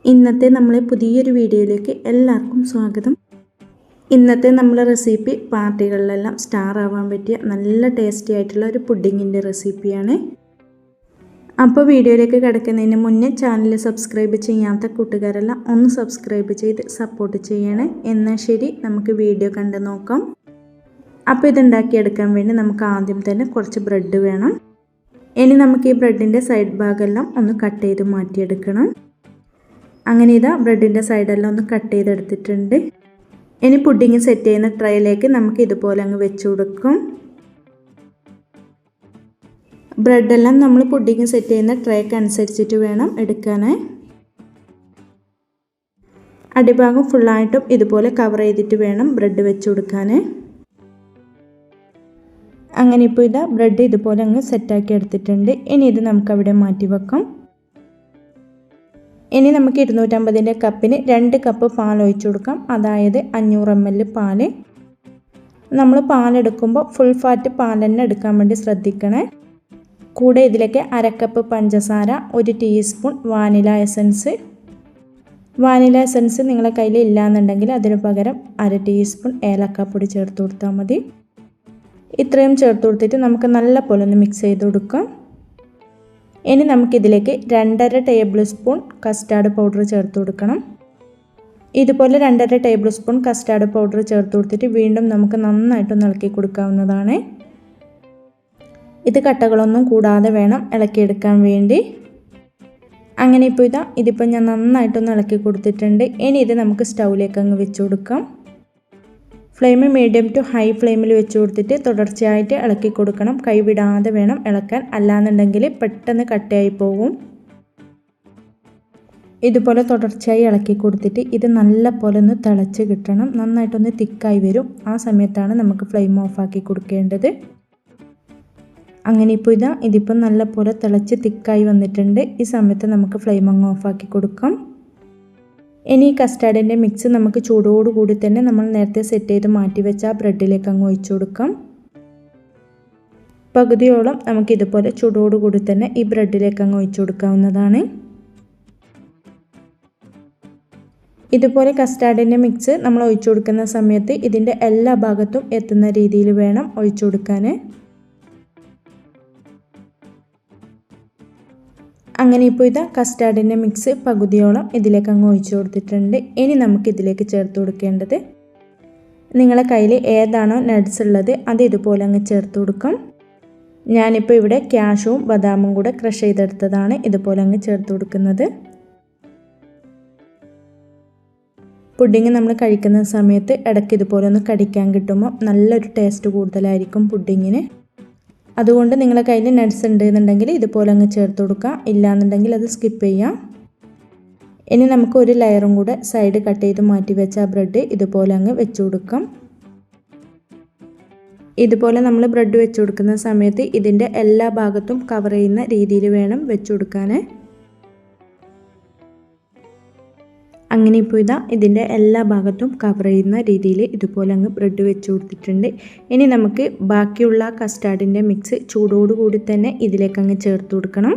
ഇന്നത്തെ നമ്മളെ പുതിയൊരു വീഡിയോയിലേക്ക് എല്ലാവർക്കും സ്വാഗതം. ഇന്നത്തെ നമ്മളെ റെസിപ്പി പാർട്ടികളിലെല്ലാം സ്റ്റാർ ആവാൻ പറ്റിയ നല്ല ടേസ്റ്റി ആയിട്ടുള്ള ഒരു പുഡിങ്ങിൻ്റെ റെസിപ്പിയാണ്. അപ്പോൾ വീഡിയോയിലേക്ക് കിടക്കുന്നതിന് മുന്നേ ചാനൽ സബ്സ്ക്രൈബ് ചെയ്യാത്ത കൂട്ടുകാരെല്ലാം ഒന്ന് സബ്സ്ക്രൈബ് ചെയ്ത് സപ്പോർട്ട് ചെയ്യണേ. എന്നാൽ ശരി, നമുക്ക് വീഡിയോ കണ്ട് നോക്കാം. അപ്പോൾ ഇതുണ്ടാക്കിയെടുക്കാൻ വേണ്ടി നമുക്ക് ആദ്യം തന്നെ കുറച്ച് ബ്രെഡ് വേണം. ഇനി നമുക്ക് ഈ ബ്രെഡിൻ്റെ സൈഡ് ഭാഗമെല്ലാം ഒന്ന് കട്ട് ചെയ്ത് മാറ്റിയെടുക്കണം. അങ്ങനെ ഇതാ ബ്രെഡിൻ്റെ സൈഡെല്ലാം ഒന്ന് കട്ട് ചെയ്തെടുത്തിട്ടുണ്ട്. ഇനി പുഡിങ് സെറ്റ് ചെയ്യുന്ന ട്രേയിലേക്ക് നമുക്ക് ഇതുപോലെ അങ്ങ് വെച്ച് കൊടുക്കും. ബ്രെഡെല്ലാം നമ്മൾ പുഡിങ് സെറ്റ് ചെയ്യുന്ന ട്രേക്ക് അനുസരിച്ചിട്ട് വേണം എടുക്കാൻ. അടിഭാഗം ഫുള്ളായിട്ടും ഇതുപോലെ കവർ ചെയ്തിട്ട് വേണം ബ്രെഡ് വെച്ച് കൊടുക്കാൻ. അങ്ങനെ ഇപ്പോൾ ഇതാ ബ്രെഡ് ഇതുപോലെ അങ്ങ് സെറ്റാക്കി എടുത്തിട്ടുണ്ട്. ഇനി ഇത് നമുക്കവിടെ മാറ്റി വെക്കാം. ഇനി നമുക്ക് 250 കപ്പിന് 2 കപ്പ് പാൽ ഒഴിച്ചു കൊടുക്കാം. അതായത് 500 ml പാൽ. നമ്മൾ പാലെടുക്കുമ്പോൾ ഫുൾ ഫാറ്റ് പാൽ തന്നെ എടുക്കാൻ വേണ്ടി ശ്രദ്ധിക്കണേ. കൂടെ ഇതിലേക്ക് 1/2 കപ്പ് പഞ്ചസാര, 1 teaspoon vanilla essence. Vanilla essence നിങ്ങളുടെ കയ്യിൽ ഇല്ലയെന്നുണ്ടെങ്കിൽ അതിന് പകരം 1/2 ടീസ്പൂൺ ഏലക്കാപ്പൊടി ചേർത്ത് കൊടുത്താൽ മതി. ഇത്രയും ചേർത്ത് കൊടുത്തിട്ട് നമുക്ക് നല്ല പോലെ ഒന്ന് മിക്സ് ചെയ്ത് കൊടുക്കാം. ഇനി നമുക്കിതിലേക്ക് 2.5 ടേബിൾ സ്പൂൺ കസ്റ്റാർഡ് പൗഡർ ചേർത്ത് കൊടുക്കണം. ഇതുപോലെ 2.5 ടേബിൾ സ്പൂൺ കസ്റ്റാർഡ് പൗഡർ ചേർത്ത് കൊടുത്തിട്ട് വീണ്ടും നമുക്ക് നന്നായിട്ടൊന്ന് ഇളക്കി കൊടുക്കാവുന്നതാണ്. ഇത് കട്ടകളൊന്നും കൂടാതെ വേണം ഇളക്കിയെടുക്കാൻ വേണ്ടി. അങ്ങനെ ഇപ്പോൾ ഇതിപ്പോൾ ഞാൻ നന്നായിട്ടൊന്ന് ഇളക്കി കൊടുത്തിട്ടുണ്ട്. ഇനി ഇത് നമുക്ക് സ്റ്റൗവിലേക്ക് അങ്ങ് വെച്ച് കൊടുക്കാം. ഫ്ലെയിം മീഡിയം ടു ഹൈ ഫ്ലെയിമിൽ വെച്ച് കൊടുത്തിട്ട് തുടർച്ചയായിട്ട് ഇളക്കി കൊടുക്കണം. കൈവിടാതെ വേണം ഇളക്കാൻ, അല്ലാന്നുണ്ടെങ്കിൽ പെട്ടെന്ന് കട്ടയായി പോകും. ഇതുപോലെ തുടർച്ചയായി ഇളക്കി കൊടുത്തിട്ട് ഇത് നല്ല പോലെ ഒന്ന് തിളച്ച് കിട്ടണം. നന്നായിട്ടൊന്ന് തിക്കായി വരും. ആ സമയത്താണ് നമുക്ക് ഫ്ലെയിം ഓഫാക്കി കൊടുക്കേണ്ടത്. അങ്ങനെ ഇപ്പോൾ ഇതിപ്പോൾ നല്ല പോലെ തിളച്ച് തിക്കായി വന്നിട്ടുണ്ട്. ഈ സമയത്ത് നമുക്ക് ഫ്ലെയിം അങ്ങ് ഓഫാക്കി കൊടുക്കാം. ഇനി ഈ കസ്റ്റാർഡിൻ്റെ മിക്സ് നമുക്ക് ചൂടോടുകൂടി തന്നെ നമ്മൾ നേരത്തെ സെറ്റ് ചെയ്ത് മാറ്റി വെച്ച ആ ബ്രെഡിലേക്ക് അങ്ങ് ഒഴിച്ചു കൊടുക്കാം. പകുതിയോളം നമുക്കിതുപോലെ ചൂടോടുകൂടി തന്നെ ഈ ബ്രെഡിലേക്ക് അങ്ങ് ഒഴിച്ചു കൊടുക്കാവുന്നതാണ്. ഇതുപോലെ കസ്റ്റാർഡിൻ്റെ മിക്സ് നമ്മൾ ഒഴിച്ചു കൊടുക്കുന്ന സമയത്ത് ഇതിൻ്റെ എല്ലാ ഭാഗത്തും എത്തുന്ന രീതിയിൽ വേണം ഒഴിച്ചു കൊടുക്കാൻ. അങ്ങനെ ഇപ്പോൾ കസ്റ്റാർഡിൻ്റെ മിക്സ് പകുതിയോളം ഇതിലേക്ക് അങ്ങ് ഒഴിച്ചു കൊടുത്തിട്ടുണ്ട്. ഇനി നമുക്കിതിലേക്ക് ചേർത്ത് കൊടുക്കേണ്ടത്, നിങ്ങളെ കയ്യിൽ ഏതാണോ നട്ട്സ് ഉള്ളത് അത് ഇതുപോലെ അങ്ങ് ചേർത്ത് കൊടുക്കാം. ഞാനിപ്പോൾ ഇവിടെ ക്യാഷും ബദാമും കൂടെ ക്രഷ് ചെയ്തെടുത്തതാണ് ഇതുപോലെ അങ്ങ് ചേർത്ത് കൊടുക്കുന്നത്. പുഡിങ് നമ്മൾ കഴിക്കുന്ന സമയത്ത് ഇടയ്ക്ക് ഇതുപോലെ ഒന്ന് കടിക്കാൻ കിട്ടുമ്പോൾ നല്ലൊരു ടേസ്റ്റ് കൂടുതലായിരിക്കും പുഡിങ്ങിന്. അതുകൊണ്ട് നിങ്ങളുടെ കയ്യിൽ നട്ട്സ് ഉണ്ടെന്നുണ്ടെങ്കിൽ ഇതുപോലെ അങ്ങ് ചേർത്ത് കൊടുക്കുക. ഇല്ലയെന്നുണ്ടെങ്കിൽ അത് സ്കിപ്പ് ചെയ്യാം. ഇനി നമുക്ക് ഒരു ലെയറും കൂടെ സൈഡ് കട്ട് ചെയ്ത് മാറ്റി വെച്ച ആ ബ്രെഡ് ഇതുപോലെ അങ്ങ് വെച്ച് കൊടുക്കാം. ഇതുപോലെ നമ്മൾ ബ്രെഡ് വെച്ച് കൊടുക്കുന്ന സമയത്ത് ഇതിൻ്റെ എല്ലാ ഭാഗത്തും കവർ ചെയ്യുന്ന രീതിയിൽ വേണം വെച്ച് കൊടുക്കാൻ. അങ്ങനെ ഇപ്പോൾ ഇതിൻ്റെ എല്ലാ ഭാഗത്തും കവർ ചെയ്യുന്ന രീതിയിൽ ഇതുപോലെ അങ്ങ് ബ്രെഡ് വെച്ച് കൊടുത്തിട്ടുണ്ട്. ഇനി നമുക്ക് ബാക്കിയുള്ള കസ്റ്റാർഡിൻ്റെ മിക്സ് ചൂടോടുകൂടി തന്നെ ഇതിലേക്ക് അങ്ങ് ചേർത്ത് കൊടുക്കണം.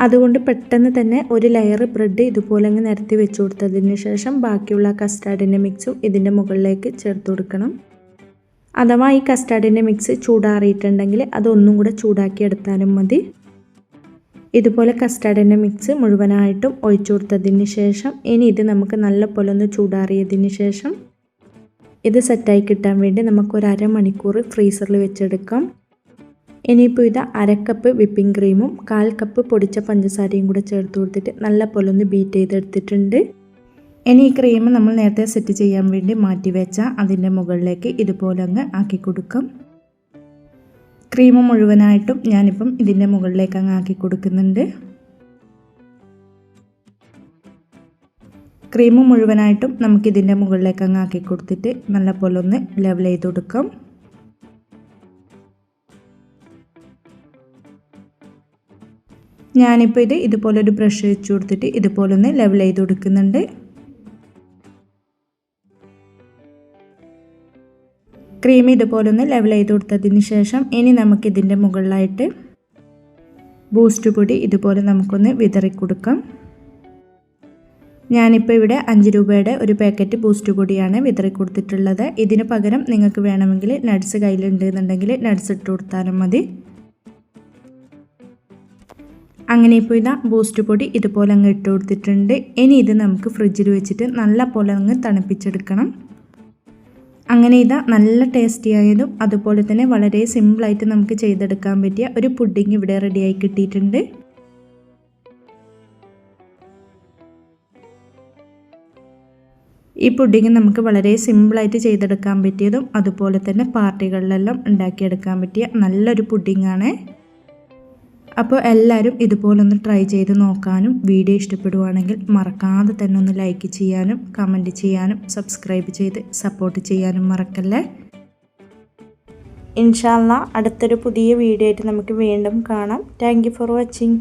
അതുകൊണ്ട് പെട്ടെന്ന് തന്നെ ഒരു ലെയർ ബ്രെഡ് ഇതുപോലെ അങ്ങ് നിരത്തി വെച്ച് കൊടുത്തതിന് ശേഷം ബാക്കിയുള്ള കസ്റ്റാർഡിൻ്റെ മിക്സും ഇതിൻ്റെ മുകളിലേക്ക് ചേർത്ത് കൊടുക്കണം. അഥവാ ഈ കസ്റ്റാർഡിൻ്റെ മിക്സ് ചൂടാറിയിട്ടുണ്ടെങ്കിൽ അതൊന്നും കൂടെ ചൂടാക്കി എടുത്താലും മതി. ഇതുപോലെ കസ്റ്റാർഡിൻ്റെ മിക്സ് മുഴുവനായിട്ടും ഒഴിച്ചു കൊടുത്തതിന് ശേഷം ഇനി ഇത് നമുക്ക് നല്ല പോലെ ഒന്ന് ചൂടാറിയതിന് ശേഷം ഇത് സെറ്റായി കിട്ടാൻ വേണ്ടി നമുക്കൊരു അരമണിക്കൂർ ഫ്രീസറിൽ വെച്ചെടുക്കാം. ഇനിയിപ്പോൾ 1/2 കപ്പ് വിപ്പിംഗ് ക്രീമും 1/4 കപ്പ് പൊടിച്ച പഞ്ചസാരയും കൂടെ ചേർത്ത് കൊടുത്തിട്ട് നല്ല പോലെ ഒന്ന് ബീറ്റ് ചെയ്തെടുത്തിട്ടുണ്ട്. ഇനി ഈ ക്രീം നമ്മൾ നേരത്തെ സെറ്റ് ചെയ്യാൻ വേണ്ടി മാറ്റി വെച്ച അതിൻ്റെ മുകളിലേക്ക് ഇതുപോലെ അങ്ങ് ആക്കി കൊടുക്കാം. ക്രീം മുഴുവനായിട്ടും ഞാനിപ്പം ഇതിൻ്റെ മുകളിലേക്ക് അങ്ങ് ആക്കി കൊടുക്കുന്നുണ്ട്. ക്രീം മുഴുവനായിട്ടും നമുക്കിതിൻ്റെ മുകളിലേക്ക് അങ്ങ് ആക്കി കൊടുത്തിട്ട് നല്ല പോലെ ഒന്ന് ലെവൽ ചെയ്ത് കൊടുക്കാം. ഞാനിപ്പോൾ ഇതുപോലൊരു ബ്രഷ് വെച്ച് കൊടുത്തിട്ട് ഇതുപോലെ ഒന്ന് ലെവൽ ചെയ്ത് കൊടുക്കുന്നുണ്ട്. ക്രീം ഇതുപോലെ ഒന്ന് ലെവൽ ചെയ്ത് കൊടുത്തതിന് ശേഷം ഇനി നമുക്കിതിൻ്റെ മുകളിലായിട്ട് ബൂസ്റ്റ് പൊടി ഇതുപോലെ നമുക്കൊന്ന് വിതറി കൊടുക്കാം. ഞാനിപ്പോൾ ഇവിടെ 5 രൂപയുടെ ഒരു പാക്കറ്റ് ബൂസ്റ്റ് പൊടിയാണ് വിതറി കൊടുത്തിട്ടുള്ളത്. ഇതിന് പകരം നിങ്ങൾക്ക് വേണമെങ്കിൽ നട്ട്സ് കയ്യിലുണ്ട് എന്നുണ്ടെങ്കിൽ നട്ട്സ് ഇട്ട് കൊടുത്താലും മതി. അങ്ങനെ ഇപ്പോൾ ഇതാ ബൂസ്റ്റ് പൊടി ഇതുപോലെ അങ്ങ് ഇട്ട് കൊടുത്തിട്ടുണ്ട്. ഇനി ഇത് നമുക്ക് ഫ്രിഡ്ജിൽ വെച്ചിട്ട് നല്ല പോലെ അങ്ങ് തണുപ്പിച്ചെടുക്കണം. അങ്ങനെ ഇതാ നല്ല ടേസ്റ്റി ആയതും അതുപോലെ തന്നെ വളരെ സിമ്പിളായിട്ട് നമുക്ക് ചെയ്തെടുക്കാൻ പറ്റിയ ഒരു പുഡിംഗ് ഇവിടെ റെഡിയായി കിട്ടിയിട്ടുണ്ട്. ഈ പുഡിംഗ് നമുക്ക് വളരെ സിമ്പിളായിട്ട് ചെയ്തെടുക്കാൻ പറ്റിയതും അതുപോലെ തന്നെ പാർട്ടികളിലെല്ലാം ഉണ്ടാക്കിയെടുക്കാൻ പറ്റിയ നല്ലൊരു പുഡിംഗാണ്. അപ്പോൾ എല്ലാവരും ഇതുപോലൊന്ന് ട്രൈ ചെയ്ത് നോക്കാനും വീഡിയോ ഇഷ്ടപ്പെടുവാണെങ്കിൽ മറക്കാതെ തന്നെ ഒന്ന് ലൈക്ക് ചെയ്യാനും കമൻറ്റ് ചെയ്യാനും സബ്സ്ക്രൈബ് ചെയ്ത് സപ്പോർട്ട് ചെയ്യാനും മറക്കല്ലേ. ഇൻഷാ അല്ലാഹ് അടുത്തൊരു പുതിയ വീഡിയോ ആയിട്ട് നമുക്ക് വീണ്ടും കാണാം. Thank you for watching.